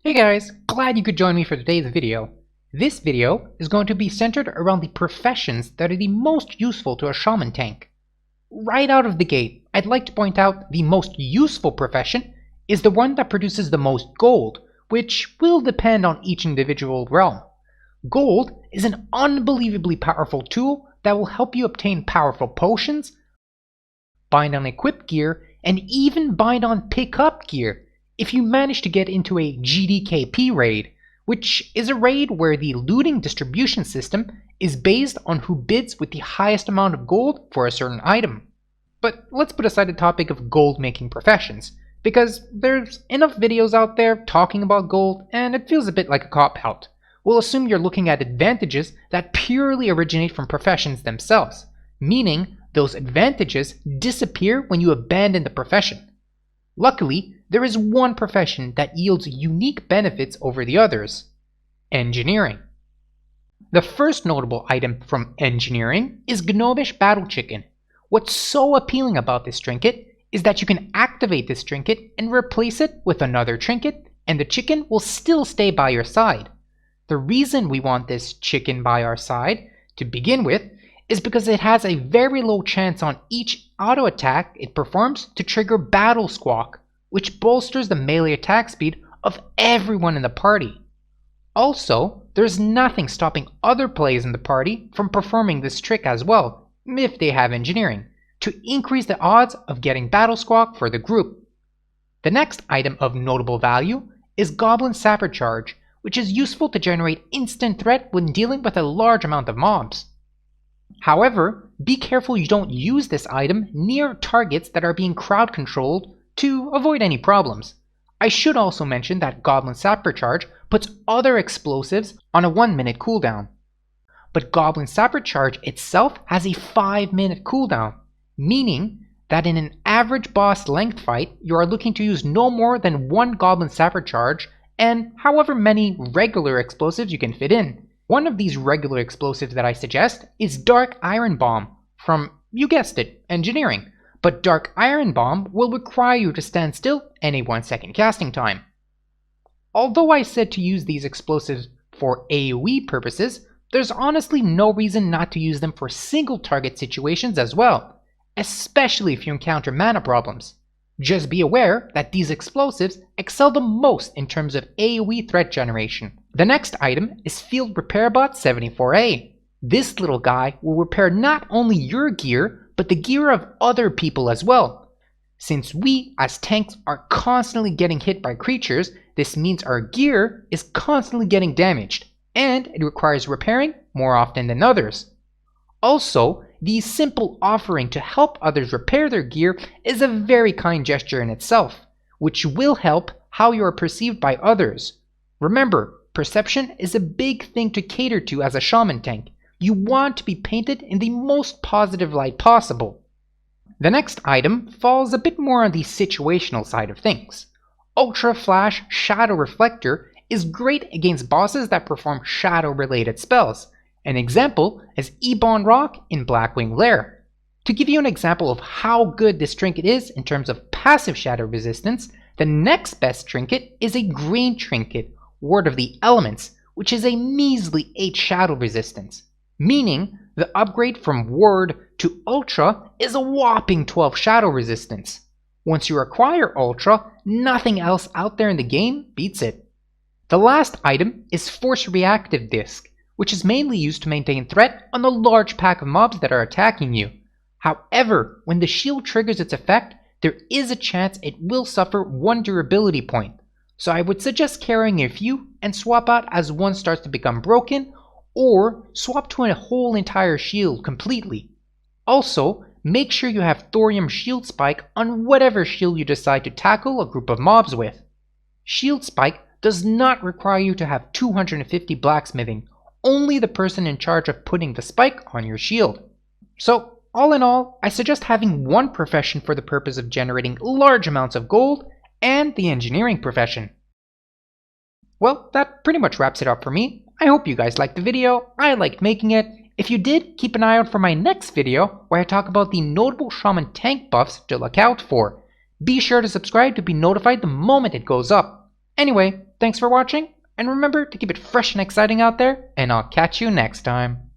Hey guys, glad you could join me for today's video. This video is going to be centered around the professions that are the most useful to a shaman tank. Right out of the gate, I'd like to point out the most useful profession is the one that produces the most gold, which will depend on each individual realm. Gold is an unbelievably powerful tool that will help you obtain powerful potions, bind on equipped gear, and even bind on pick-up gear if you manage to get into a GDKP raid, which is a raid where the looting distribution system is based on who bids with the highest amount of gold for a certain item. But let's put aside the topic of gold making professions, because there's enough videos out there talking about gold and it feels a bit like a cop-out. We'll assume you're looking at advantages that purely originate from professions themselves, meaning those advantages disappear when you abandon the profession. Luckily, there is one profession that yields unique benefits over the others: engineering. The first notable item from engineering is Gnomish Battle Chicken. What's so appealing about this trinket is that you can activate this trinket and replace it with another trinket, and the chicken will still stay by your side. The reason we want this chicken by our side, to begin with, is because it has a very low chance on each auto attack it performs to trigger Battle Squawk, which bolsters the melee attack speed of everyone in the party. Also, there's nothing stopping other players in the party from performing this trick as well, if they have engineering, to increase the odds of getting Battle Squawk for the group. The next item of notable value is Goblin Sapper Charge, which is useful to generate instant threat when dealing with a large amount of mobs. However, be careful you don't use this item near targets that are being crowd controlled to avoid any problems. I should also mention that Goblin Sapper Charge puts other explosives on a 1-minute cooldown. But Goblin Sapper Charge itself has a 5-minute cooldown, meaning that in an average boss length fight, you are looking to use no more than 1 Goblin Sapper Charge and however many regular explosives you can fit in. One of these regular explosives that I suggest is Dark Iron Bomb from, you guessed it, engineering. But Dark Iron Bomb will require you to stand still and a 1-second casting time. Although I said to use these explosives for AoE purposes, there's honestly no reason not to use them for single target situations as well, especially if you encounter mana problems. Just be aware that these explosives excel the most in terms of AoE threat generation. The next item is Field Repair Bot 74A. This little guy will repair not only your gear, but the gear of other people as well. Since we, as tanks, are constantly getting hit by creatures, this means our gear is constantly getting damaged, and it requires repairing more often than others. Also, the simple offering to help others repair their gear is a very kind gesture in itself, which will help how you are perceived by others. Remember, perception is a big thing to cater to as a shaman tank. You want to be painted in the most positive light possible. The next item falls a bit more on the situational side of things. Ultra Flash Shadow Reflector is great against bosses that perform shadow related spells. An example is Ebon Rock in Blackwing Lair. To give you an example of how good this trinket is in terms of passive shadow resistance, the next best trinket is a green trinket, Ward of the Elements, which is a measly 8 shadow resistance. Meaning, the upgrade from Ward to Ultra is a whopping 12 shadow resistance. Once you acquire Ultra, nothing else out there in the game beats it. The last item is Force Reactive Disc, which is mainly used to maintain threat on the large pack of mobs that are attacking you. However, when the shield triggers its effect, there is a chance it will suffer 1 durability point. So I would suggest carrying a few and swap out as one starts to become broken, or swap to a whole entire shield completely. Also, make sure you have Thorium Shield Spike on whatever shield you decide to tackle a group of mobs with. Shield Spike does not require you to have 250 blacksmithing, only the person in charge of putting the spike on your shield. So, all in all, I suggest having one profession for the purpose of generating large amounts of gold, and the engineering profession. Well, that pretty much wraps it up for me. I hope you guys liked the video. I liked making it. If you did, keep an eye out for my next video where I talk about the notable shaman tank buffs to look out for. Be sure to subscribe to be notified the moment it goes up. Anyway, Thanks for watching, and remember to keep it fresh and exciting out there, and I'll catch you next time.